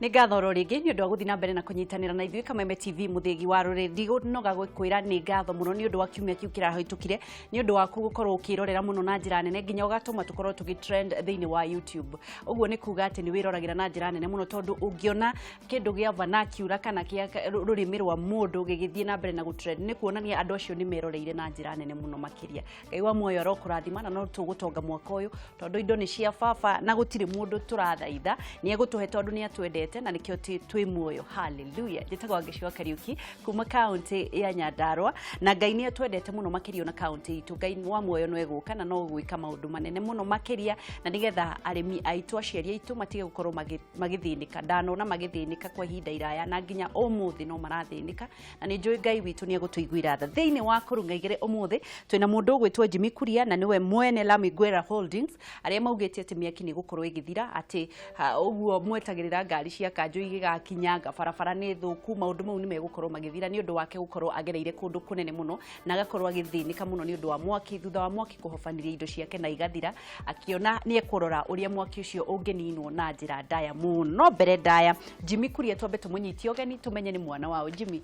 Nĩ ngatho rĩngĩ nĩ ũndũ wa gũthiĩ na mbere na kũnyitanĩra na ithuĩ Kameme TV mũthĩgi wa rũrĩrĩ. Ndigũnoga gũkwĩra nĩ ngatho mũno nĩ ũndũ wa kiumia kĩu kĩrahĩtũkire, nĩ ũndũ waku gũkorwo ũkĩrorera mũno na njĩra nene nginya ũgatũma tũkorwo tũgĩtrend thĩinĩ wa YouTube. Ũguo nĩ kuga atĩ nĩ wĩroragĩra na njĩra nene mũno, tondũ ũngĩona kĩndũ gĩa vernacular kana kĩa rũrĩmĩ rwa mũndũ gĩgĩthiĩ na mbere na gũtrend, nĩ kuonania andũ acio nĩ meroreire na njĩra nene mũno makĩria. Ngai wa muoyo arokũrathima na no tũgũtonga mwaka ũyũ, tondũ indo nĩ cia baba na gũtirĩ mũndũ tũrathaitha, nĩ egũtũhe tondũ nĩ atwendete na nĩkĩo twĩ muoyo. Hallelujah. Njĩtagwo Gĩcua Kariuki kuma kaunti ya Nyandarua, na Ngai nĩ atwendete mũno makĩria na kaunti itũ. Ngai wa muoyo no egũka na no gwĩka maũndũ manene mũno makĩria, na nĩgetha arĩmi aitũ, aciari aitũ matige gũkorwo magĩthĩnĩka. Ndanona magĩthĩnĩka kwa ihinda iraya na nginya ũmũthĩ no marathĩnĩka, na nĩ njũĩ Ngai witũ nĩ egũtũiguĩra tha. Thĩinĩ wa Kurung'a igĩrĩ ũmũthĩ twĩna mũndũ ũgwĩtwo Jimmy Kuria, na nĩwe mwene Lamigwera Holdings, arĩa maugĩte atĩ mĩaki nĩ gũkorwo ĩgĩthira, atĩ ũguo mwetagĩrĩra ngari cia kanjũ igĩgakinyanga, barabara nĩ thũku, maũndũ mau nĩ megũkorwo magĩthira nĩ ũndũ wake gũkorwo agereire kũndũ kũnene mũno na agakorwo agĩthĩnĩka mũno nĩ ũndũ wa mwaki. Thutha wa mwaki kũhobaniria indo ciake na igathira, akĩona nĩ ekũrora ũrĩa mwaki ũcio ũngĩninwo na njĩra ndaya mũno. Mbere ndaya, Jimmy Kuria twambe tũmũnyitie ũgeni tũmenye nĩ mwana wao. Jimmy,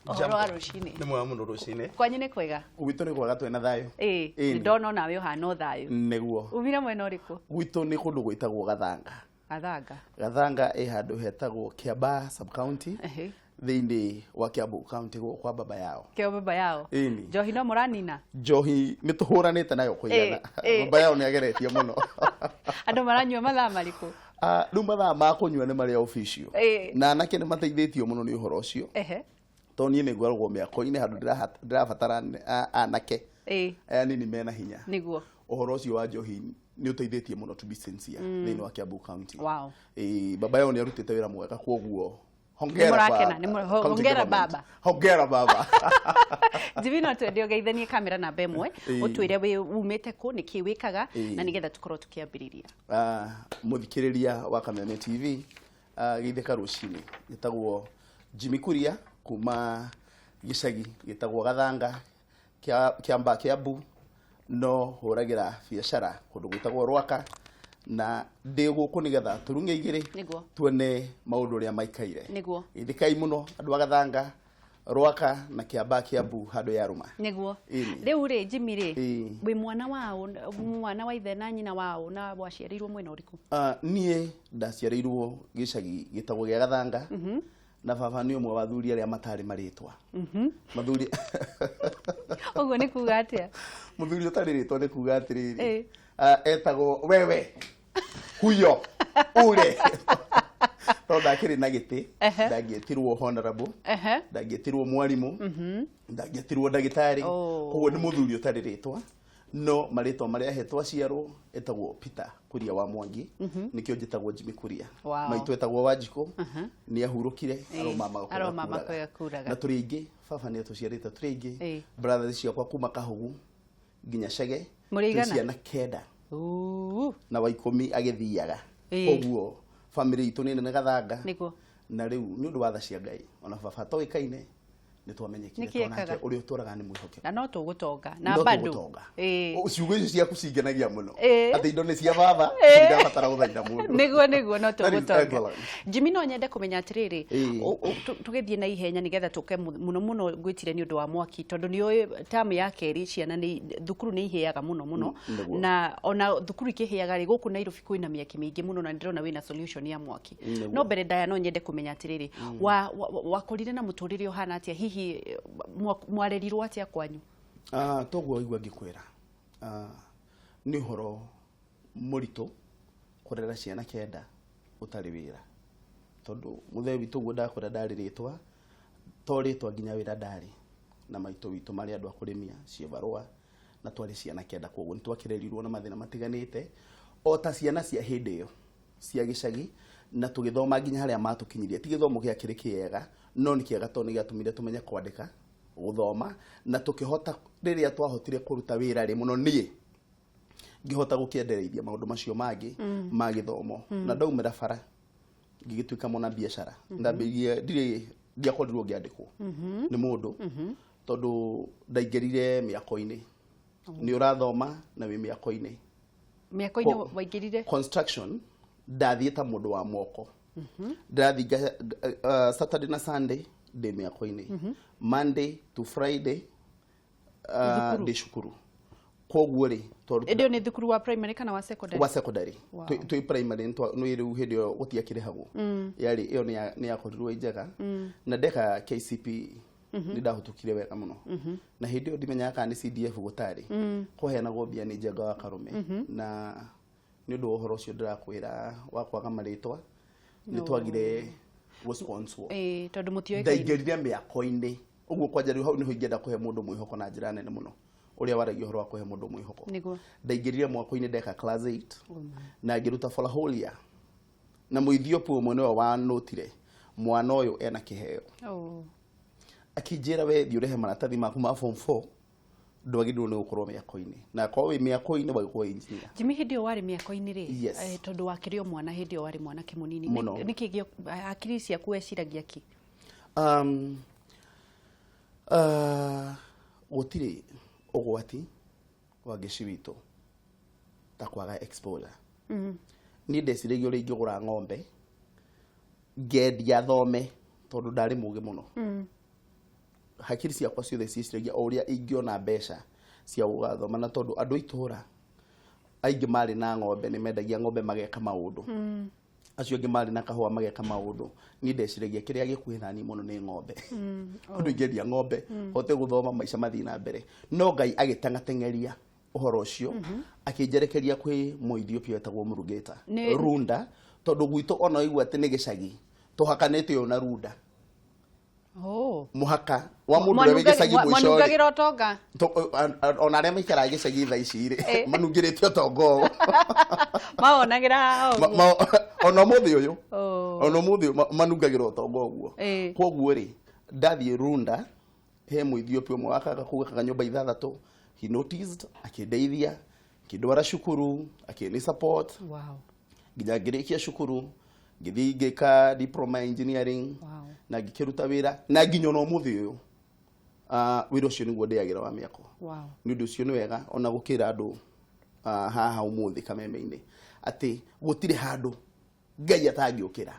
ũhoro wa rũcinĩ? Nĩ mwega mũno rũcinĩ. Kwanyu nĩ kwega? Gwitũ nĩ kwega, twĩna thayũ. Nĩ ndona nawe ũhana ũthayũ. Nĩguo. Umire mwena ũrĩkũ? Gwitũ nĩ kũndũ gwĩtagwo Gathanga. Gathanga ĩ handũ hetagwo Kiambaa sub county thĩinĩ wa Kiambu county kwa baba yao. Kĩo baba yao? Ĩni. Njohi no mũranina? Njohi nĩ tũhũranĩte nayo kũigana. Baba yao nĩ ageretie mũno. Andũ maranyua mathaa marĩkũ? Rĩu mathaa ma kũnyua nĩ marĩa official. Na anake nĩ mateithĩtio mũno nĩ ũhoro ũcio. Tondũ niĩ nĩ ngoragwo mĩako-inĩ handũ ndĩrabatara anake anini mena hinya. Nĩguo. Ũhoro ũcio wa njohi nĩ ũteithĩtie mũno to be sincere thĩinĩ wa Kiambu county. Wow. Baba yao nĩ arutĩte wĩra mwega, kwoguo hongera baba. Hongera baba. Jimmy, no twende ũgeithanie kamera namba ĩmwe, ũtwĩre wĩ umĩte kũ, nĩkĩ wĩkaga, na nĩgetha tũkorwo tũkĩambĩrĩria. Mũthikĩrĩria wa Kameme TV, gĩtheka rũcinĩ, gĩtagwo Jimmy Kuria kuma gĩcagi gĩtagwo Gathanga, Kiambaa Kiambu, no hũragĩra biacara kũndũ gwĩtagwo Rwaka, na ndĩ gũkũ nĩgetha Kurung'a igĩrĩ tuone maũndũ ũrĩa maikaire. Nĩguo. Ithikai mũno andũ a Gathanga, Rwaka na Kiambaa Kiambu handũ ya rũma. Nĩguo. Rĩu rĩ Jimmy rĩ, wĩ mwana wao, mwana wa ithe na nyina wao, na waciarĩirwo mwena ũrĩkũ? Niĩ ndaciarĩirwo gĩcagi gĩtagwo gĩa Gathanga, na baba nĩ ũmwe wa athuri arĩa matarĩ marĩtwa. Mathuri ũguo nĩ kuga atĩa? Mũthuri ũtarĩ rĩtwa nĩ kuga atĩrĩrĩ, etagwo wewe huyo ure. Tondũ ndakĩrĩ na gĩtĩ, ndangĩetirwo honorable, ndangĩetirwo mwarimũ, ndangĩetirwo ndagĩtarĩ, koguo nĩ mũthuri ũtarĩ rĩtwa. No marĩtwa marĩa ahetwo aciarwo etagwo Peter Kuria wa Mwangi, nĩkĩo njĩtagwo Jimmy Kuria. Maitũ etagwo Wanjikũ, nĩ ahurũkire aroma kũraga. Na tũrĩ aingĩ, baba nĩ atũciarĩte tũrĩ aingĩ, brothers ciakwa kuma Kahugu nginya Cege, ciana 9 na wa 10 agĩthiaga. Koguo family itũ nĩ nene Gathanga, na rĩu nĩ ũndũ wa tha cia Ngai ona baba toĩkaine nĩ twamenyekire twanake ũrĩa ũtũraga nĩ mwĩhokeku, na no tũgũtonga na bado ciugo icio ciaku cingenagia mũno atĩ indo nĩ cia baba ndirabatara gũthaitha mũndũ. Nĩguo no tũgũtonga. Jimmy, no nyende kũmenya atĩrĩrĩ, tũgĩthiĩ na ihenya nĩgetha tũke mũno gwĩtire nĩ ũndũ wa mwaki, tondũ nĩ ũĩ tamu ya kerĩ ciana nĩ thukuru nĩ ihĩaga mũno, na ona thukuru ikĩhĩaga rĩ, gũkũ Nairobi kwĩna mĩaki mĩingĩ mũno, na ndĩrona wĩna solution ya mwaki. No mbere ndaya no nyende kũmenya atĩrĩrĩ, wakũrire na mũtũrĩre ũhana atĩa, hihi mwarerirwo atĩa kwanyu? Toguo igua ngĩkwĩra, nĩ ũhoro mũritũ kũrera ciana 9 ũtarĩ wĩra, tondũ mũthee witũ guo ndakũra ndarĩ rĩtwa, to rĩtwa nginya wĩra ndarĩ, na maitũ witũ marĩ andũ a kũrĩmia ciĩbarũa, na twarĩ ciana 9, koguo nĩ twakĩrerirwo na mathĩna matiganĩte o ta ciana cia hĩndĩ ĩyo cia gĩcagi, na tũgĩthoma nginya harĩa matũkinyirie. Ti gĩthomo gĩa kĩrĩ kĩega, no nĩ kĩega tondũ nĩ gĩatũmire tũmenye kwandĩka, gũthoma, na tũkĩhota rĩrĩa twahotire kũruta wĩra rĩ mũno, niĩ ngĩhota gũkĩendereithia maũndũ macio mangĩ ma gĩthomo, na ndaumĩra bara ngĩgĩtuĩka mwana biacara. Ndambĩrĩirie ndiakorirwo ngĩandĩkwo nĩ mũndũ, tondũ ndaingĩrire mĩako-inĩ. Nĩ ũrathoma na wĩ mĩako-inĩ. Mĩako-inĩ waingĩrire construction, ndathiĩ ta mũndũ wa moko ndathi Saturday na Sunday ndĩ mĩako-inĩ Monday to Friday ndĩ cukuru koguo rĩ ndio nĩ thukuru wa primary kana wa secondary wa secondary twi primary no ĩrĩu hĩndĩ ĩyo gũtiakĩrĩhagwo yarĩ ĩyo nĩ yakorirwo njega na ndeka KCPE nĩ ndahũtũkire wega mũno na hĩndĩ ĩyo ndimenyaga kana nĩ CDF gũtarĩ kũheanagwo mbia nĩ Njenga wa Karume na nĩ ũndũ wa ũhoro ũcio ndĩrakwĩra wa kwaga marĩtwa nĩ twagire gũsponsor tondũ mũtioĩkaine ndaingĩrire mĩako-inĩ ũguo kwanja rĩu hau nĩho ingĩenda kũhe mũndũ mwĩhoko na njĩra nene mũno ũrĩa waragia ũhoro wa kũhe mũndũ mwĩhoko ndaingĩrire mwako-inĩ ndeka class 8 na ngĩruta for a whole year na mũithiopu ũmwe nĩwe wanotire mwana ũyũ ena kĩheo akĩnjĩra we thiĩ ũrehe maratathi maku ma form 4 ndwagĩrĩirwo nĩ gũkorwo mĩako-inĩ na akorwo wĩ mĩako-inĩ wagĩkorwo engineer Jimmy hĩndĩ ĩyo warĩ mĩako-inĩ rĩ tondũ wakĩrĩ o mwana hĩndĩ ĩyo warĩ mwana kĩmũnini nĩkĩ hakiri ciaku weciragia ki gũtirĩ ũgwati wa gĩci witũ ta kwaga exposure niĩ ndeciragia ũrĩa ingĩgũra ng'ombe ngendia thome tondũ ndarĩ mũgĩ mũno hakiri ciakwa ciothe ciĩciragia o ũrĩa ingĩona mbeca cia gũgathoma na tondũ andũ itũra aingĩ marĩ na ng'ombe nĩ mendagia ng'ombe mageka maũndũ acio angĩ marĩ na kahũa mageka maũndũ niĩ ndeciragia kĩrĩa gĩkuhĩ nani mũno nĩ ng'ombe ũndũ ingĩendia ng'ombe hote gũthoma maica mathiĩ na mbere no Ngai agĩtengateng'eria ũhoro ũcio akĩnjerekeria kwĩ Mũethiopia wetagwo Murugeta Runda tondũ gwitũ ona igua atĩ nĩ gĩcagi tũhakanĩte ũyũ na Runda muhaka wa mundu ũrĩa gĩcagi mũico manungagira ũtonga ona arĩa maikaraga gĩcagi thaa ici rĩ manungĩrĩte ũtonga ũũ maonagira ona mũthĩ ũyũ ona mũthĩ manungagira ũtonga ũguo koguo rĩ ndathiĩ Runda he Mũethiopia ũmwe wakaga kuga kanyũmba 6 he noticed akĩndeithia akĩndwara cukuru akĩni support nginya ngĩrĩkia cukuru ngĩthiĩ ngĩka diploma engineering na ngĩkĩruta wĩra na nginya no mũthĩ ũyũ wĩra ũcio nĩguo ndĩagĩra wa mĩako nĩ ũndũ ũcio nĩ wega ona gũkĩra andũ haha ũmũthĩ kameme-inĩ atĩ gũtirĩ handũ Ngai atangĩũkĩra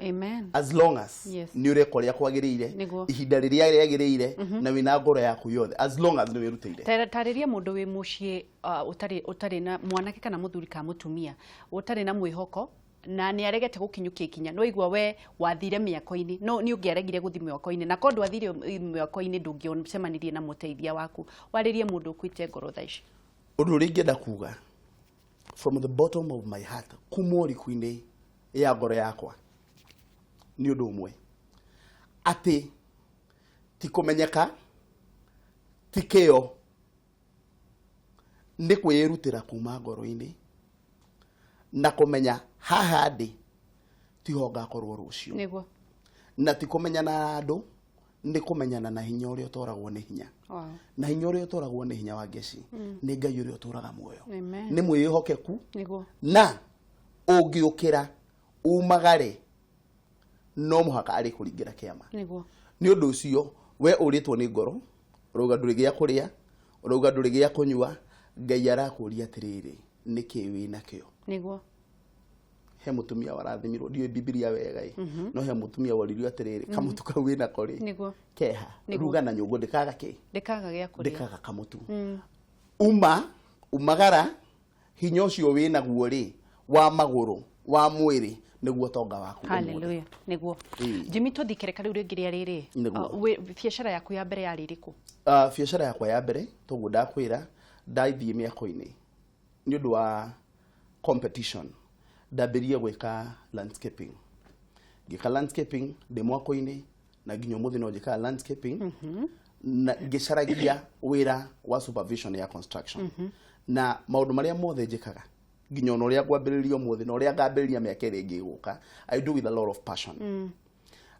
as long as nĩ ũreka ũrĩa kwagĩrĩire ihinda rĩrĩa rĩagĩrĩire na wĩna ngoro yaku yothe as long as nĩ wĩrutĩire tarĩria mũndũ wĩ mũciĩ ũtarĩ na mwanake kana mũthuri ka mũtumia ũtarĩ na mwĩhoko na nĩ aregete gũkinyũkia ikinya no igua we wathire mĩako-inĩ no nĩ ũngĩaregire gũthi mĩako-inĩ na ko ndwathire mĩako-inĩ ndũngĩcemanirie na mũteithia waku warĩrie mũndũ ũkuĩte ngoro thaa ici ũndũ ũrĩa ingĩenda kuga from the bottom of my heart kuma ũriku-inĩ ya ngoro yakwa nĩ ũndũ ũmwe atĩ ti kũmenyeka ti kĩo nĩ kwĩrutĩra kuma ngoro-inĩ na kũmenya haha ndĩ tiho ngakorwo rũciũ nĩguo na ti kũmenyana na andũ nĩ kũmenyana na hinya ũrĩa ũtoragwo nĩ hinya na hinya ũrĩa ũtoragwo nĩ hinya wa ngeci nĩ Ngai ũrĩa ũtũraga muoyo nĩ mwĩhokeku na ũngĩũkĩra umagare no mũhaka arĩ kũringĩra kĩama nĩ ũndũ ũcio we ũrĩtwo nĩ ngoro ũrauga ndũrĩ gĩa kũrĩa ũrauga ndũrĩ gĩa kũnyua Ngai arakũria atĩrĩrĩ nĩkĩ wĩ nakĩo he mũtumia warathimirwo ndiũĩ Biblia wega no he mũtumia woririo atĩrĩrĩ kamũtu kau wĩ nako rĩ keha ruga na nyũngũ ndĩkaga gĩa kũrĩa ndĩkaga kamũtu umagara hinya ũcio wĩ naguo rĩ wa magũrũ wa mwĩrĩ nĩguo tonga waku haleluya nĩguo Jimmy tũthikĩre rĩu rĩngĩ rĩrĩ biacara yaku ya mbere yarĩ ĩrĩkũ biacara yakwa ya mbere toguo ndakwĩra ndaithiĩ mĩako-inĩ nĩ ũndũ wa competition ndambĩrĩrie gwĩka landscaping ngĩka landscaping ndĩ mwako-inĩ na nginya mũthĩ no njĩkaga landscaping na ngĩcaragia wĩra wa supervision ya construction na maũndũ marĩa mothe njĩkaga nginya ona ũrĩa ngwambĩrĩria mũthĩ na ũrĩa ngambĩrĩria mĩaka ĩrĩa ĩngĩ gũka I do with a lot of passion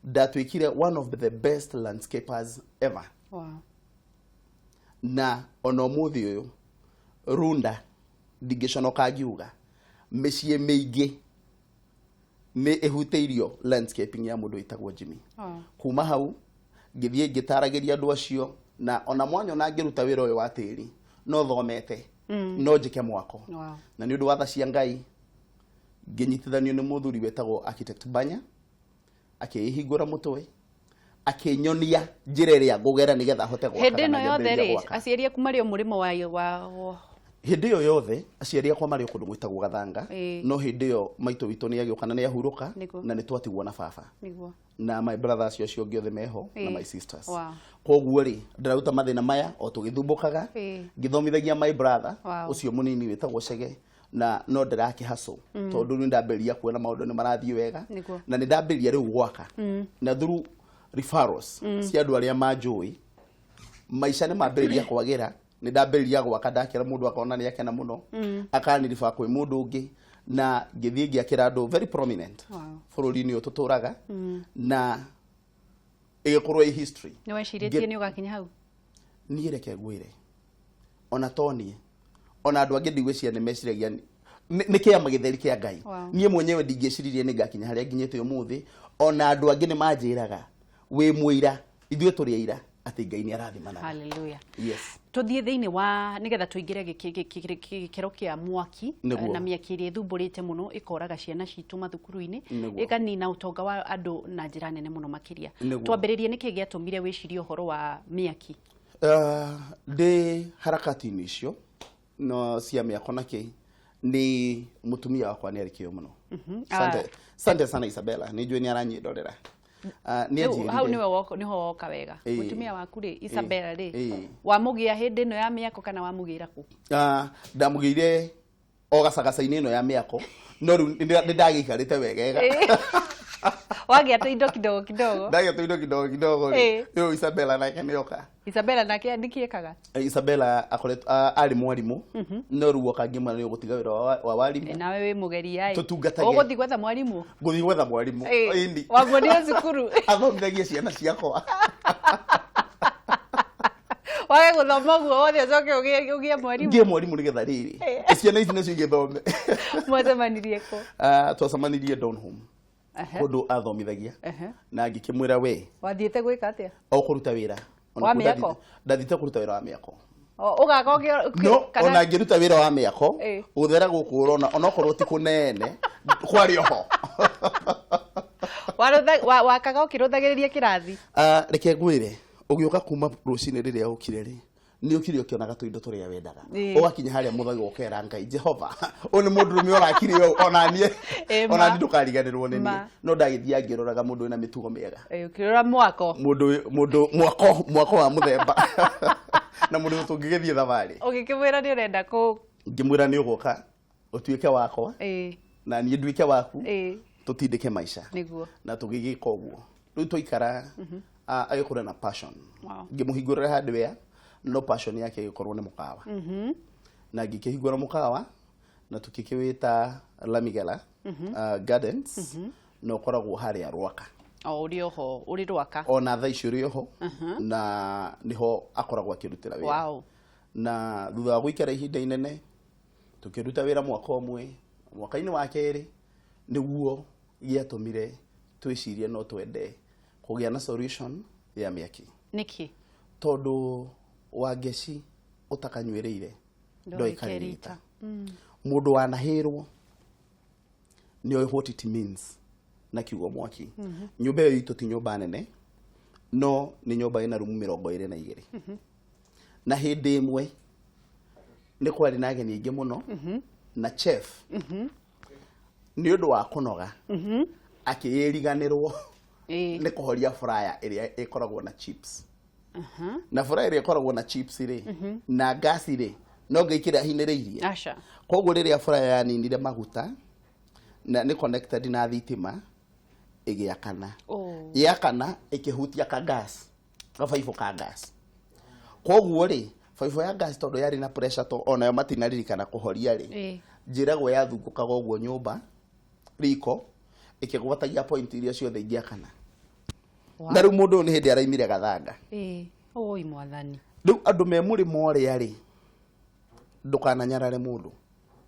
ndatuĩkire one of the best landscapers ever na ona mũthĩ ũyũ Runda ndingĩconoka ngiuga mĩciĩ mĩingĩ nĩ ĩhutĩirio landscaping ya mũndũ wĩtagwo Jimmy kuma hau ngĩthiĩ ngĩtaragĩria andũ acio na ona mwanya ona ngĩruta wĩra ũyũ wa tĩri no thomete no njĩke mwako na nĩ ũndũ wa tha cia Ngai ngĩnyitithanio nĩ mũthuri wetagwo architect Banya akihingura mutwe akinyonia njira iria ngugera nigetha hote gwaka. Hindi no yothe ri aciari aku mari o murimo wa hindi yo yothe aciari akwa mari kundu gwitagwo Gathanga no hindi yo maitu witu ni agioka na ni ahuruka na ni twatigwo na baba na my brothers acio giothe meho na my sisters. Koguo ri ndiraruta mathina maya o tugithumbukaga ngithomithagia my brother ucio munini witagwo Chege na no ndirakihaso tondu ni ndamberia kuona maundu ni marathii wega na ni ndamberia riu gwaka na through referrals cia andu aria manjui maisha ni mamberia kwagira ni ndamberia gwaka ndakira mundu akona ni akena muno akanirifa kwi mundu ungi na ngithii ngiakira andu very prominent bururi-ini uyu tuturaga na igikorwo i history. Ni weciritie ni ugakinya hau? Ni reke ngwire ona toni ona andu angi ndigwiciria ni meciragia ni kiama githeri kia Ngai. Nie mwenyewe ndingiciririe ni ngakinya haria nginyite umuthi ona andu angi ni manjiraga wi muira ithue turi aira ati Ngai ni arathimana. Hallelujah. Yes. Tuthie thiini wa nigetha tuingire gikero kia mwaki na miaki iria thumburite muno ikoraga ciana citu mathukuru-ini ikanina utonga wa andu na njira nene muno makiria. Twambiririe niki giatumire wicirie uhoro wa miaki? De harakati-ini icio no cia miako naki ni mutumia wakwa ni arikio muno. Sante sana Isabella ni njui ni aranyindorera. Hau niho woka wega. Mutumia waku ri Isabella ri wamugia hindi no ya miako kana wamugira ku? Ndamugire o gacagaca-ini ino ya miako no riu ndagikarite wegega. Wagia tu indo kidogo kidogo. Ndagia tu indo kidogo kidogo ri. Yo Isabella nake nioka. Isabella nake ndikiekaga. Isabella akoret ari mwarimu no riu woka ngima ni gutiga wira wa warimu. Nawe wi mugeri ai. Tutungatage. Uguthi gwetha mwarimu? Guthi gwetha mwarimu. Indi. Wamuonire cukuru? Athomithagia ciana ciakwa. Wage guthoma guo wothe ucoke ugie mwarimu? Ngie mwarimu nigetha riri ciana ici nacio igithome. Mwacemanirie ku? Twacemanirie Donholm. Kundu athomithagia na ngikimwira we wathiete gwika atia? O kuruta wira wa miako? Ndathite kuruta wira wa miako. Ugaka no ona ngiruta wira wa miako uthera guku urona onokorwo ti kunene kwari oho. Wakaga ukiruthagiriria kirathi? Reke ngwire ugiuka kuma rucini riria ukire ri ni ukire ukionaga tuindo turia wendaga ugakinya haria muthagi ukera Ngai Jehova oni mundu rume orakire onanie onani ndukariganirwo ni ni no ndagithia ngiroraga mundu wina mitugo miega ukirora mwako mundu mwako wa muthemba na mundu tungigithie thabari ugikimwira ni urenda ku ngimwira ni ugoka utuike wakwa na ni nduike waku tutindike maisha niguo na tugigika uguo riu tuikara agikura na passion ngimuhingurira hardware no passion yake ikorwo ni mukawa na ngikihingura mukawa na tukikiwita Lamigela Gardens no koragwo haria Rwaka uri oho uri Rwaka ona tha icio uri oho na niho akoragwo akirutira wira na thutha wa guikara ihinda inene tukiruta wira mwaka umwe mwaka-ini wa keri niguo giatumire twicirie no twende kugia na solution ya miaki. Niki tondu wa ngeci utakanywereire ndoikarita mundu wanahirwo ni what it means na kiugo mwaki. Nyumba iyo itu ti nyumba nene no ni nyumba ina rumu 22 na hindi imwe ni kwari na ageni ingi muno na chef ni undu wa kunoga akiyiriganirwo ni kuhoria fryer iria ikoragwo na chips na fryer iria ikoragwo na chips ri na gas ri no ngikira hiniriirie acha koguo riria fryer yaninire maguta na ni connected na thitima igiakana yakana ikihutia ka gas ka faifu ka gas koguo ri faifu ya gas tondu yari na pressure to ona yo matinaririkana kuhoria ri njiragwo yathungukaga uguo nyumba riko ikigwatagia point iria ciothe ingiakana na riu mundu ni hindi araimire Gathanga oi mwathani riu andu me muri more ari ndukananyarare mundu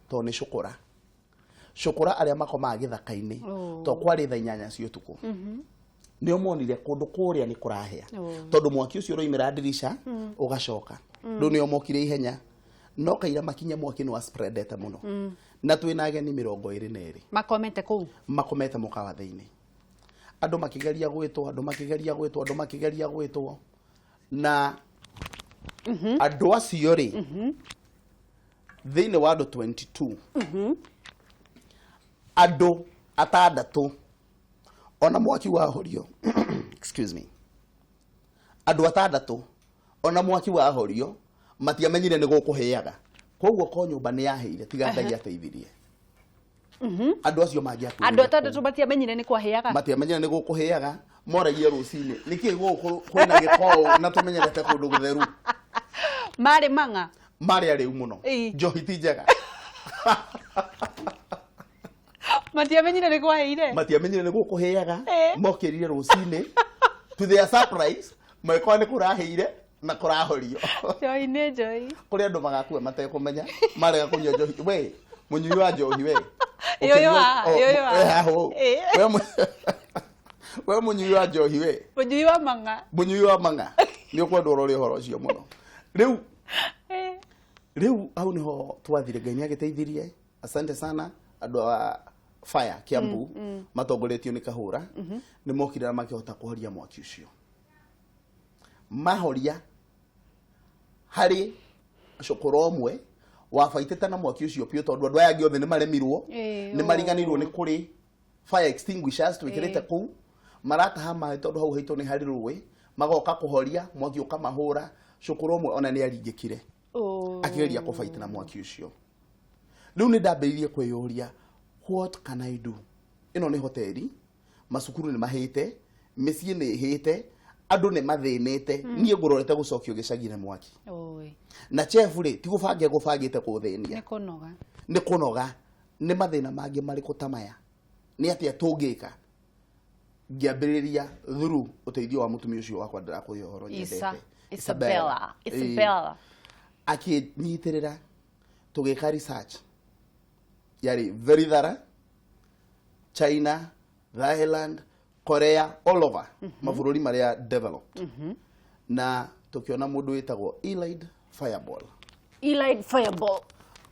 to ni shukura aria makomaga githaka-ini to kwari tha 8 cia utuku nio monire kundu kuria ni kurahia tondu mwaki ucio roimira dirisha ugacoka riu nio mokire ihenya no kaira makinya mwaki ni wa spreadete muno na twina ageni 22 makomete kuu makomete mukawa thiini andå makigeria gwätwo na andå acio rä thä-inä wa andå 22 andå 6 ona mwaki wahorio excuse me andå 6 ona mwaki wahorio matiamenyire nä gå kå heaga koguo ko nyũmba nä yaheire tiga Ngai ateithirie andå acio mangĩakuire andå 6 matiamenyire nĩ kwaheaga matiamenyire nĩ gå kå heaga moragie rũcinĩ nĩkĩ gũkũ kwĩna gĩko na tũmenyerete kũndũ gũtheru marĩ mang'a marĩ arĩu mũno njohi ti njega matiamenyire nĩ kwaheire matiamenyire nĩ gå kå heaga mokĩrire rũcinĩ to their surprise maĩkora nĩ kũraheire na kũrahorio njohi nĩ njohi kũrĩ andũ magakua matekũmenya marega kũnyua njohi we mũnyui wa njohi we we mũnyui wa njohi we mũnyui wa mang'a nĩ ũkwenda ũrore ũhoro ũcio mũno rĩu hau nĩho twathire Ngai nĩ agĩteithirie asante sana andũ a fire Kiambu matongoretio nĩ Kahũra nĩ mokire na makĩhota kũhoria mwaki ũcio mahoria harĩ cukuru ũmwe wabaitĩte na mwaki ũcio pio tondũ andũ aya angĩ othe nĩ maremirwo nĩ mariganirwo nĩ kũrĩ fire extinguishers twĩkĩrĩte kũu marataha maĩ tondũ hau haitũ nĩ harĩ rũĩ magoka kũhoria mwaki ũkamahũra cukuru ũmwe ona nĩ aringĩkire akĩgeria kũbaita na mwaki ũcio rĩu nĩ ndambĩrĩirie kwĩyũria what can I do ĩno nĩ hoteli macukuru nĩ mahĩte mĩciĩ nĩ ĩhĩte andũ nĩ mathĩnĩte niĩ ngũrorete gũcokio gĩcagi-inĩ mwaki na chef rĩ ti gũbangĩte kũthĩnia nĩ kũnoga nĩ mathĩna mangĩ marĩkũ ta maya nĩ atĩa tũngĩka ngĩambĩrĩria through ũteithio wa mũtumia ũcio wakwa ndĩrakũhe ũhoro nyendete Isabella akĩnyitĩrĩra tũgĩka research yarĩ very thorough China, Thailand, Korea, all over mabũrũri marĩa developed na tũkĩona mũndũ wĩtagwo Elite Fireball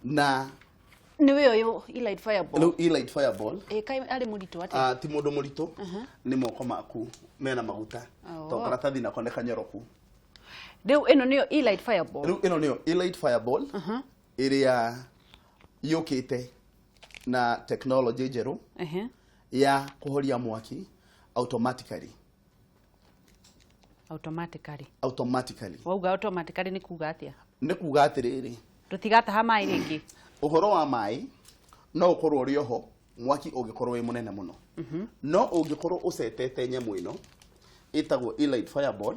na nĩwe ũyũ Elite Fireball rĩu Elite Fireball kaĩ arĩ mũritũ atĩ ti mũndũ mũritũ nĩ moko maku mena maguta to karatathi nako nĩ kanyoroku rĩu ĩno nĩyo Elite Fireball rĩu ĩno nĩyo Elite Fireball ĩrĩa yũkĩte na technology njerũ ya kũhoria mwaki automatically wauga automatically nĩ kuga atĩa nĩ kuga atĩrĩrĩ tũtigataha maĩ rĩngĩ ũhoro wa maĩ no ũkorwo ũrĩ oho mwaki ũngĩkorwo wĩ mũnene mũno no ũngĩkorwo ũcetete nyamũ ĩno ĩtagwo Elite Fireball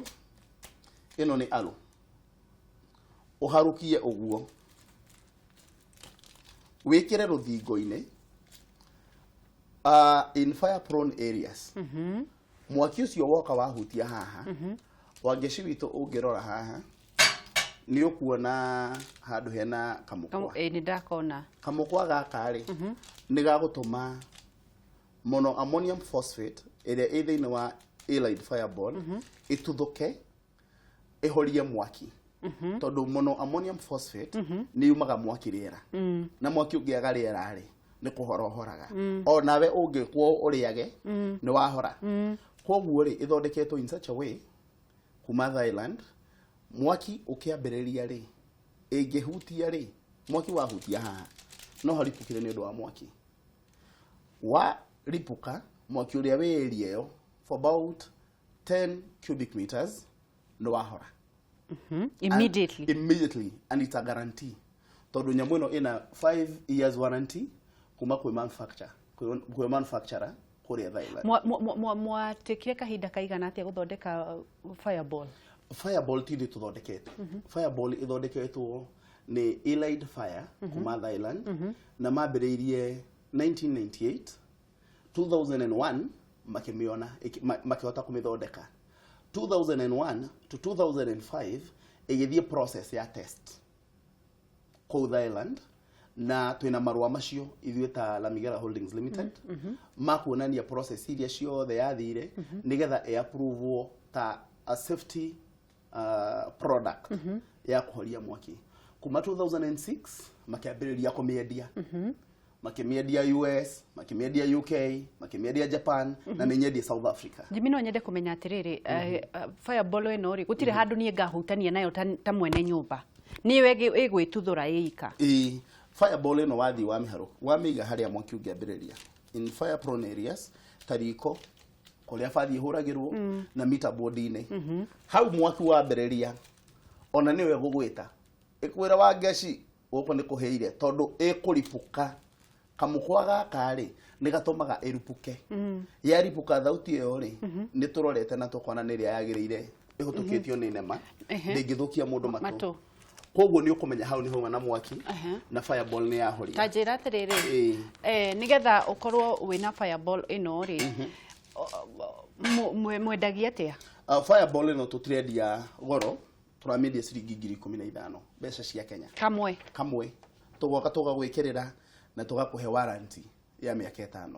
ĩno nĩ alũ ũharũkie ũguo wĩkĩre rũthingo-inĩ in fire prone areas mwaki ũcio woka wahutia haha wangĩci witũ ũngĩrora haha nĩ ũkuona handũ hena kamũkwa nĩ ndakona kamũkwa gaka rĩ nĩ gagũtũma mono ammonium phosphate ĩrĩa ĩ thĩinĩ wa Elite Fireball ĩtuthũke ĩhorie mwaki tondũ mono ammonium phosphate nĩ yumaga mwaki rĩera na mwaki ũngĩaga rĩera rĩ nĩ kũhorohoraga onawe ũngĩkwo ũrĩage nĩ wahora koguo rĩ ĩthondeketwo in such a way kuma Thailand mwaki ũkĩambĩrĩria rĩ ĩngĩhutia rĩ mwaki wahutia haha no haripũkire nĩ ũndũ wa mwaki wa ripuka mwaki ũrĩa wĩ area ĩyo for about 10 cubic meters nĩ wahora immediately and it's a guarantee tondũ nyamũ ĩno ĩna 5 years warranty kuma kwĩ manufacturer kũrĩa Thailand mwatĩkire kahinda kaigana atĩa gũthondeka Fireball ti tũthondekete Fireball ĩthondeketwo nĩ Elite Fire kuma Thailand na mambĩrĩirie 1998 2001 makĩmĩona makĩhota kũmĩthondeka 2001 to 2005 ĩgĩthiĩ process ya test kũu Thailand na twĩna marũa macio ithuĩ ta La Miguel Holdings Limited makuonania process iria ciothe yathire nĩgetha ĩ-approve ta a safety product ya kũhoria mwaki kuma 2006 makĩambĩrĩria kũmĩendia makĩmĩendia US, makĩmĩendia UK, makĩmĩendia Japan, na nĩ nyendie South Africa. Jimmy no nyende kũmenya atĩrĩrĩ, fireball ĩno rĩ gũtirĩ handũ niĩ ngahutania nayo ta mwene nyũmba. Niwe ĩgwĩtuthũra ĩika. Fireball ĩno wathi wa mĩiga harĩa mwaki ũngĩambĩrĩria. In fire prone areas, tariko kũrĩa bathi hũragĩrwo na mita board-inĩ. Hau mwaki wambĩrĩria ona nĩwe gũgwĩta. Ĩkwĩra wa ngeci gũkũ nĩ kũhĩire tondũ ĩkũripũka. Kamũkwa gaka rĩ nĩ gatũmaga ĩripũke. Yaripũka thauti ĩyo rĩ nĩ tũrorete na tũkona nĩrĩa yagĩrĩire ĩhũtũkĩtio nĩ nema. Ndĩngĩthũkia mũndũ matũ. Koguo nĩ ũkũmenya hau nĩ hauma na mwaki na fireball nĩ yahoria. Ta njĩra atĩrĩrĩ nĩgetha ũkorwo wĩna fireball ĩno rĩ mwendagia atĩa? Fireball ĩno tũtirendia goro, tũramĩendia ciringi 15,000 mbeca cia Kenya. Kamwe. Tũgoka tũgagwĩkĩrĩra na tũgakũhe warranty ya mĩaka 5.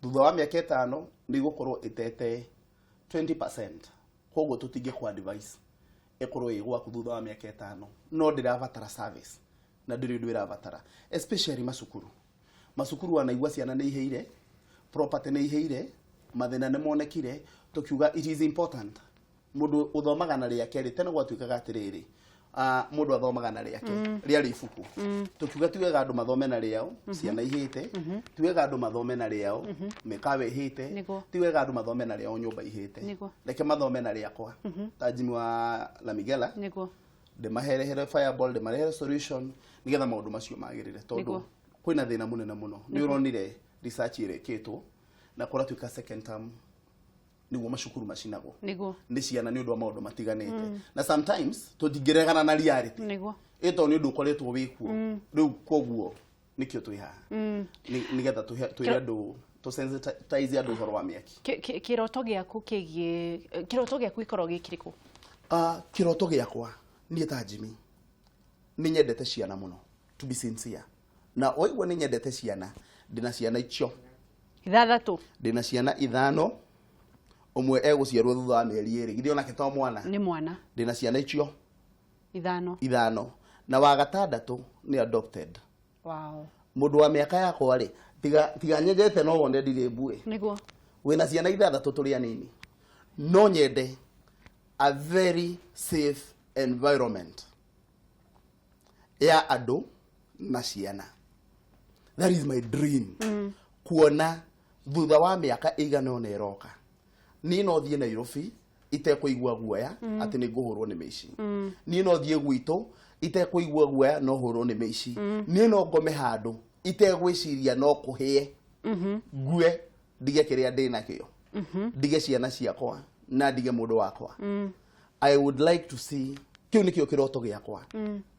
Thutha wa mĩaka 5 nĩ gũkorwo ĩtete 20%. Koguo tũtingĩkwa advice ekorwo ĩgwaku thutha wa mĩaka 5. No ndĩrabatara service na ndĩrĩ ũndũ ĩrabatara, especially macukuru wanaigua ciana nĩ ihĩire, property nĩ ihĩire, mathĩna nĩ monekire, tũkiuga it is important mũndũ ũthomaga na rĩake tene gwatuĩkaga atĩrĩrĩ mũndũ athomaga na rĩake rĩarĩ ibuku. Tũkiuga tiwega andũ mathome na rĩao, ciana ihĩte, tiwega andũ mathome na rĩao, mĩkawa ihĩte, tiwega andũ mathome na rĩao, nyũmba ihĩte. Reke mathome na rĩakwa. Ta Jimmy wa La Migela ndĩmaherehere fireball, ndĩmarehere solution nĩgetha maũndũ macio magĩrĩre tondũ kwĩna thĩna mũnene mũno. Nĩ ũronire research ĩrekĩtwo na kũratuĩka second term nĩguo macukuru macinagwo nĩ ciana nĩ ũndũ wa maũndũ matiganĩte. Na sometimes tũtingĩregana na reality ĩto nĩ ũndũ ũkoretwo wĩkuo rĩu koguo nĩkĩo twĩ haha nĩgetha twĩre andũ tũsensitize andũ ũhoro wa mĩaki. Kĩroto gĩaku ikorwo gĩkĩrĩkũ? Kĩroto gĩakwa niĩ ta Jimmy nĩ nyendete ciana mũno, to be sincere, na oigua nĩ nyendete ciana. Ndĩna ciana icio 6. Ndĩna ciana 5. Ũmwe egũciarwo thutha wa mĩeri 2. Githĩ onake to mwana? Nĩ mwana. Ndĩna ciana icio 5. Na wa 6 nĩ adopted. Wow. Mũndũ wa mĩaka yakwa rĩ tiga nyendete no wone ndirĩ mbue. Nĩguo. Wĩna ciana 6 tũrĩ anini. No nyende a very safe environment ya andũ na ciana. That is my dream. Kuona thutha wa mĩaka ĩigana ona ĩroka niĩ no thiĩ Nairobi itekũigua guoya atĩ nĩ ngũhũrwo nĩ mĩici. Niĩ no thiĩ gwitũ itekũigua guoya no hũrwo nĩ mĩici. Niĩ no ngome handũ itegwĩciria no kũhĩe ngue ndige kĩrĩa ndĩ nakĩo, ndige ciana ciakwa na ndige mũndũ wakwa. I would like to see kĩu nĩkĩo kĩroto gĩakwa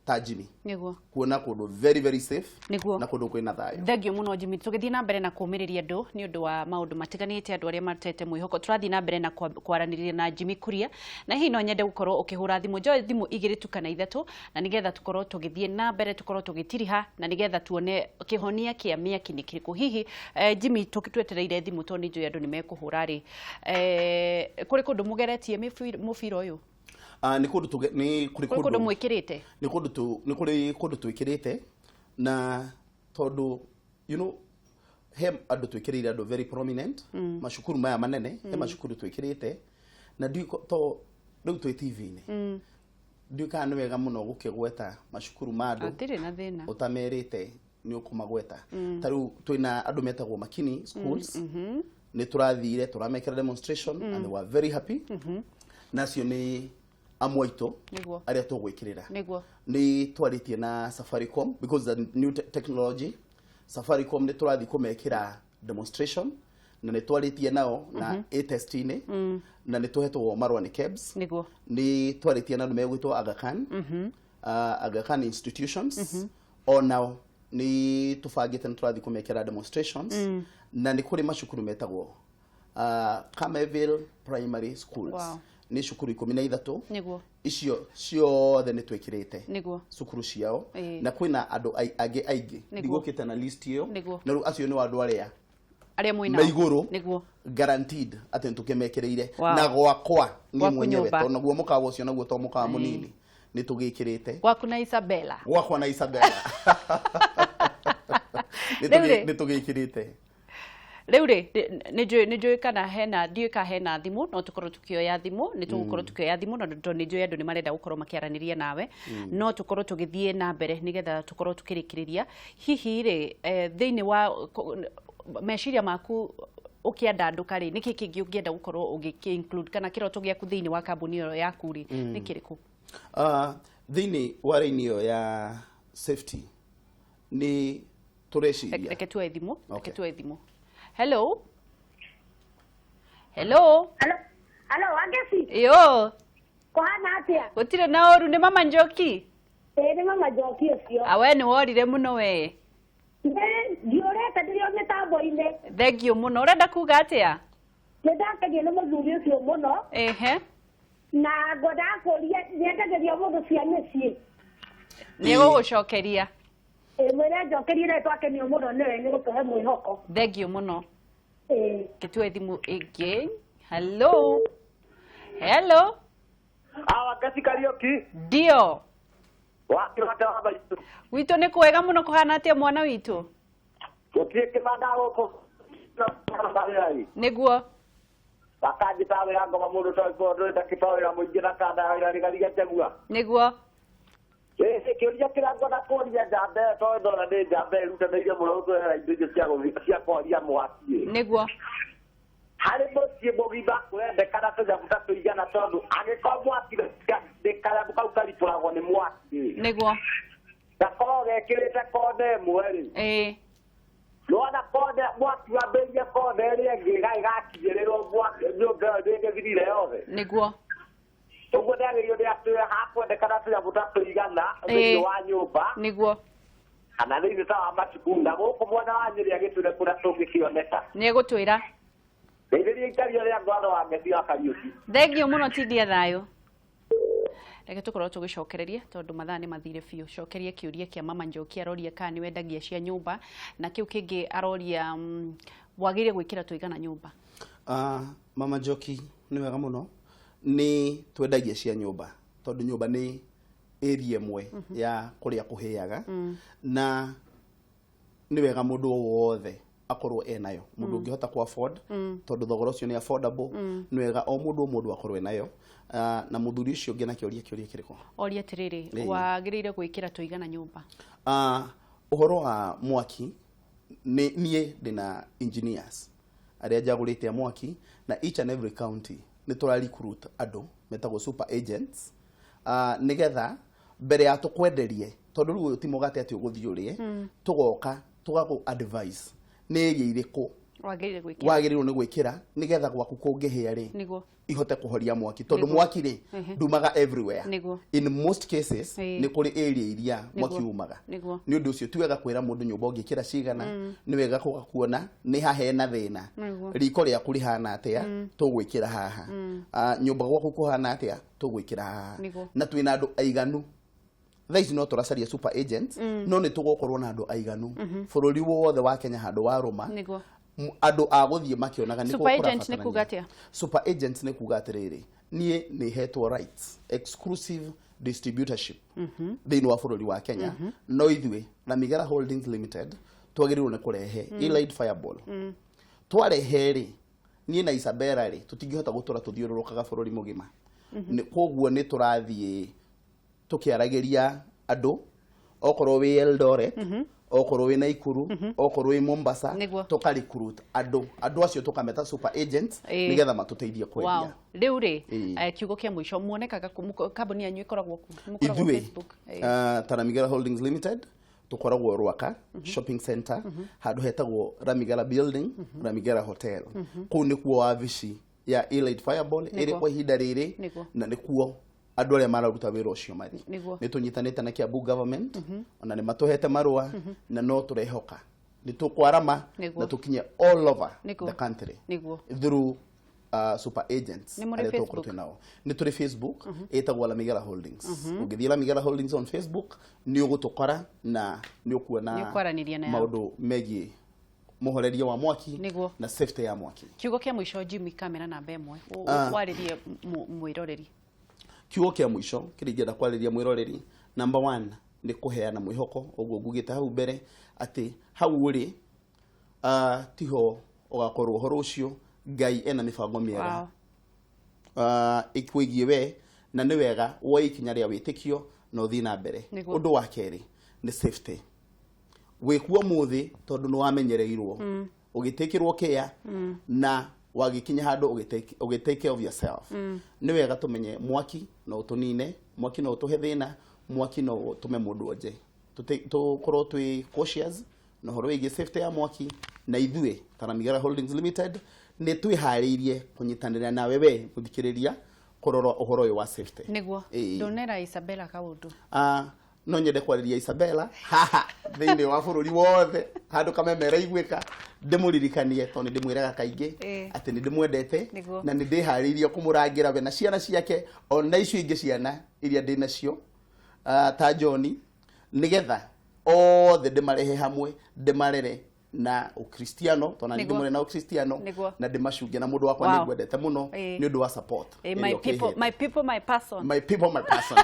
ta Jimmy. Nĩguo. Kuona kũndũ very very safe Nĩguo. na kũndũ kwĩna thayũ. Thengio mũno Jimmy. Tũgĩthiĩ na mbere na kũũmĩrĩria andũ nĩ ũndũ wa maũndũ matiganĩte, andũ arĩa matete mwĩhoko. Tũrathiĩ na mbere na kwaranĩria na Jimmy Kuria, na hihi no nyende gũkorwo ũkĩhũra thimũ, njoe thimũ 2 tu kana 3, na nĩgetha tũkorwo tũgĩthiĩ na mbere, tũkorwo tũgĩtiriha na nĩgetha tuone kĩhonia kĩa mĩaki nĩ kĩrĩkũ. Hihi Jimmy tũkĩtwetereire thimũ tondũ nĩ njũĩ andũ nĩ mekũhũra rĩ, kũrĩ kũndũ mũgeretie mũbira ũyũ? Nĩ kũndũ mwĩkĩrĩte? Nĩ kũndũ twĩkĩrĩte na tondũ he andũ twĩkĩrĩire andũ very prominent, macukuru maya manene he macukuru twĩkĩrĩte na rĩu twĩ TV-inĩ. Ndiũ kana nĩ wega mũno gũkĩgweta macukuru ma andũ ũtamerĩte nĩ ũkũmagweta. Ta rĩu twĩna andũ metagwo Makini schools, nĩ tũrathire tũramekĩra demonstration and they were very happy. Nacio nĩ amwaito arĩa tũgwĩkĩrĩra. Nĩ twarĩtie na Safaricom because the new technology. Safaricom nĩ tũrathiĩ kũmekĩra demonstration na nĩ twarĩtie nao na A-test-inĩ na nĩ tũhetwo marũa nĩ KEBS. Nĩ twarĩtie na andũ megwĩtwo Aga Khan institutions. Onao nĩ tũbangĩte nĩ tũrathiĩ kũmekĩra demonstrations na nĩ kũrĩ macukuru metagwo Cameville Primary Schools. Nĩ cukuru 13 icio ciothe nĩ twĩkĩrĩte cukuru ciao na kwĩna andũ angĩ aingĩ ndigũkĩte na list ĩyo na rĩu acio nĩ andũ arĩa na igũrũ guaranteed atĩ nĩ tũkĩmekĩrĩire na gwakwa niĩ mwenyewe tondũ naguo mũkawa ũcio naguo to mũkawa mũnini nĩ tũgĩkĩrĩte gwakwa na Isabella nä tå gä kä rä te Riu ri nä njå kana hena ndiå ka hena thimå no tå korwo tå kä oya thimå nä tå gå korwo tå kä oya thimå no nä njå andå nä marenda gå korwo makä aranä nawe no tå korwo tå gä thiä na mbere nä getha tå korwo tå kä rä kä rä ria hihi rä thä-inä wa meciria maku å kä enda andå karä nä kä kä ngä å ngä enda gå korwo å gä kana kä roto gä aku thä-inä wa kambuni ä yo yaku rä nä kä rä kå thä-inä wa raini ä yo ya safety nä tå reciria reke tuoe thimå reke tuoe thimå hello hello Hello, Agesi. yo Kuhana atia? gutire na oru nä mama Njoki Nĩ mama Njoki ũcio. awe nä worire må no we Ndiũrĩte ndĩrĩ mĩtambo-inĩ. thengio må no å renda kuga atä a Nĩ ndakenio nĩ mũthuri ũcio mũno. ehe Na ngwenda kũria nĩendagĩria mũndũ cia mĩciĩ. nä gå gå cokeria Mwĩre njokerie rĩ twakenio mũno nĩwe nĩ gũtũhe mwĩhoko. thengio må no Ĩĩ. kä tuoe thimå ä ngä hello hello Agesi Karioki. ndio Wakĩrate wa maitũ. witå nä kwega må no kå hana atä mwana witå Gũtirĩ kĩmanda gũkũ. nä guo Bakanjĩta wĩra ngoma mũndũ ndũrĩte kĩbawĩra mũingĩ na kanda wĩra rĩgariga tegua. nä guo Kĩũria kĩrĩa ngwenda kũria njamba ĩyo tondũ ndona nĩ njamba ĩrutanĩirie mũno gũtwehera indo icio cia kwaria mwaki. nä guo Harĩ mũciĩ mũgima kũrendekana tũnyamũ ta tũigana tondũ angĩkorwo mwaki kanyamũ kau karitũragwo nĩ mwaki. nä guo Gakorwo gekĩrĩte konde ĩmwe rĩ. ä Nona konde mwaki wambĩrĩrie konde ĩrĩa ĩngĩ gakinyĩrĩrwo mwaki nyũmba ĩyo ndĩngĩthirire yothe. nä guo Ũguo ndagĩrĩirwo nĩ atĩ hakwendekana tũnyamũ ta tũigana thĩinĩ wa nyũmba nä guo kana thĩinĩ ta wa macuku na gũkũ mwena wa Nyĩrĩ agĩtwĩre kũrĩa tũngĩkĩoneka. nä gå twä ra Geithĩria ikario rĩa ngwatho wa Ngesi wa Kariuki. thengio må no tindia thayå reke tå korwo tå gä cokereria tondå mathaa nä mathire biå cokerie kä å ria kä a mama Njoki aroria kana nä wendagia cia nyå na kä u kä ngä aroria wagä ire gwä kä ra tå igana nyå mama Njoki nä wega må no nä twendagia cia nyũmba tondũ nyũmba nĩ area ĩmwe ya kũrĩa kũhĩaga na nĩ wega mũndũ wothe akorwo enayo mũndũ ũngĩhota ku afford tondũ thogora ũcio nĩ affordable nĩ wega o mũndũ akorwo enayo na mũthuri ũcio ũngĩ na kĩũria kĩrĩkũ oria atä rä rä wagä rä ire gwä kä ra tå igana nyå ũhoro wa mwaki niĩ ndĩna engineers arĩa njagũrĩte mwaki na each and every county nĩ tũra recruit andũ metagwo super agents nigetha mbere ya tũkwenderie tondũ rĩu ti mũgate atĩ ũgũthiĩ ũrĩe tũgoka tũgakũ advice nĩ area irĩkũ wagĩrĩirwo nĩ gwĩkĩra nigetha gwaku kũngĩhĩa rĩ ihote kũhoria mwaki tondũ mwaki rĩ ndumaga everywhere in most cases nĩ kũrĩ area iria mwaki umaga nĩ ũndũ ũcio ti wega kwĩra mũndũ nyũmba ũngĩkĩra cigana nĩ wega kuona nĩ hahena thĩna riko rĩaku rĩhana atĩa tũgwĩkĩra haha nyũmba gwaku kũhana atĩa tũgwĩkĩra haha na twĩna andũ aiganu thaa ici no tũracaria super agents no nĩ tũgũkorwo na andũ aiganu bũrũri wothe wa Kenya handũ warũma andũ a gũthiĩ makĩonaga nĩkũ super agents nĩ kuga atĩrĩrĩ niĩ nĩ hetwo rights exclusive distributorship thĩinĩ wa bũrũri wa Kenya no ithuĩ na Migera Holdings Limited twagĩrĩirwo nĩ kũrehe Elite Fireball twarehe rĩ niĩ na Isabella rĩ tũtingĩhota gũtũra tũthiũrũrũkaga bũrũri mũgima koguo nĩ tũrathiĩ tũkĩaragĩria andũ okorwo wĩ Eldoret okorwo wĩ Naikuru okorwo wĩ Mombasa tũka recruit andũ acio tũkameta super agents nigetha matũteithie kwendia rĩu rĩ kiugo kĩa mũico muonekaga kambuni yanyu ĩkoragwo Facebook Migera Holdings Limited tukoragwo Rwaka shopping center handũ hetagwo Ramigera building Ramigera hotel kũu nĩkuo wabici ya Elite Fireball ĩrĩ kwa ihinda rĩrĩ na nĩkuo andũ arĩa mararuta wĩra ũcio marĩ nĩ tũnyitanĩte na Kiambu government ona nĩ matũhete marũa na no tũrehoka nĩ tũkwarama na tũkinye all over the country through super agents arĩa tũkorwo twĩnao nĩ tũrĩ Facebook ĩtagwo Migera Holdings ũngĩthiĩ Migera Holdings on Facebook nĩ ũgũtũkora na nĩ ũkuona maũndũ megiĩ muhoreria wa mwaki na safety ya mwaki kiugo kĩa mũico Jimmy kamera namba ĩmwe warĩrie mwĩroreri kiugo kĩa mũico kĩrĩa ingĩenda kwarĩria mwĩroreri number 1 nĩ kũheana mwĩhoko ũguo ngugĩte hau mbere atĩ hau ũrĩ tiho ũgakorwo ũhoro ũcio Ngai ena mĩbango mĩega ĩkwĩgie we na nĩ wega woe ikinya rĩa wĩtĩkio na ũthiĩ na mbere ũndũ wa kerĩ nĩ safety wĩkuo mũthĩ tondũ nĩ wamenyereirwo ũgĩtĩkĩrwo kĩa na wagikinya handu ugitake care of yourself ni wega tumenye mwaki no utunine mwaki no utuhe thina mwaki no utume mundu oje tukorwo twi cautious no horo wigi safety ya mwaki na ithue Taramigara Holdings Limited ni twihariirie kunyitanira nawe we guthikiriria kuroro uhoro uyu wa safety niguo ndonera Isabella kaundu no nyende kwariria Isabella haha thiini wa bururi wothe handu kamemera igwika ndimuririkanie to ni ndimwiraga kaingi ati ni ndimwendete na ni ndihariirie kumurangira we na ciana ciake ona icio ingi ciana iria ndinacio ta John nigetha othe ndimarehe hamwe ndimarere na ukristiano tona ndi mure na ukristiano na ndimacunge na mundu wakwa ni gwendete muno ni undu wa support my people my person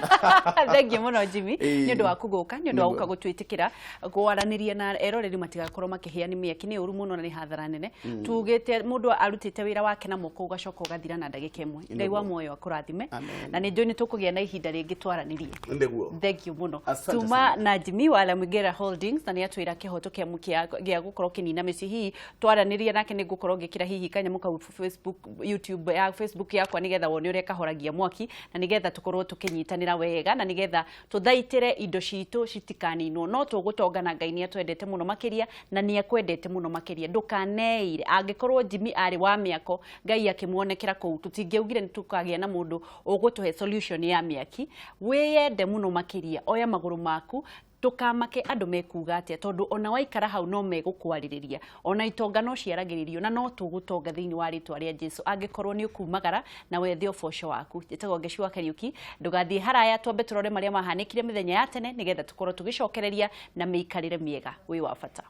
thank you muno Jimmy ni undu wa kuguka ni undu wa guka gutwitikira gwaraniria na eroreri matigakorwo makihia ni miaki ni uru muno na ni hathara nene tugite mundu arutite wira wake na moko ugacoka ugathira na ndagika imwe Ngai wa muoyo akurathime na ni njoni tukugia na ihinda ringi twaranirie ndiguo thank you muno tuma na Jimmy wa Taramigara Holdings na ni atwira kihoto kia mukia gia gukorwo kinina meci hi twaraniria nake ni gukorwo ngikira hihi kanyamuka Facebook YouTube ya Facebook yakwa nigetha wone uria kahoragia mwaki na nigetha tukorwo tukinyitanira wega na nigetha tuthaitire indo citu citikaninwo no tugutongana Ngai ni atwendete muno makiria na ni akwendete muno makiria ndukaneire angikorwo Jimmy ari wa miako Ngai akimuonekera kou tutingeugire ni tukagia na mundu ugutuhe solution ya miaki wiyende muno makiria oya maguru maku tukamake andu mekuga atia tondu ona waikara hau no megukwaririria ona itonga no ciaragiririo na no tugutonga thiini wa ritwa ria Jesu angikorwo ni ukumagara na wethio bosho waku jetago ngecua Kariuki ndugathie haraya twambe turore maria mahanikire mithenya ya tene nigetha tukorwo tugicokereria na meikarire miega wi wa bata.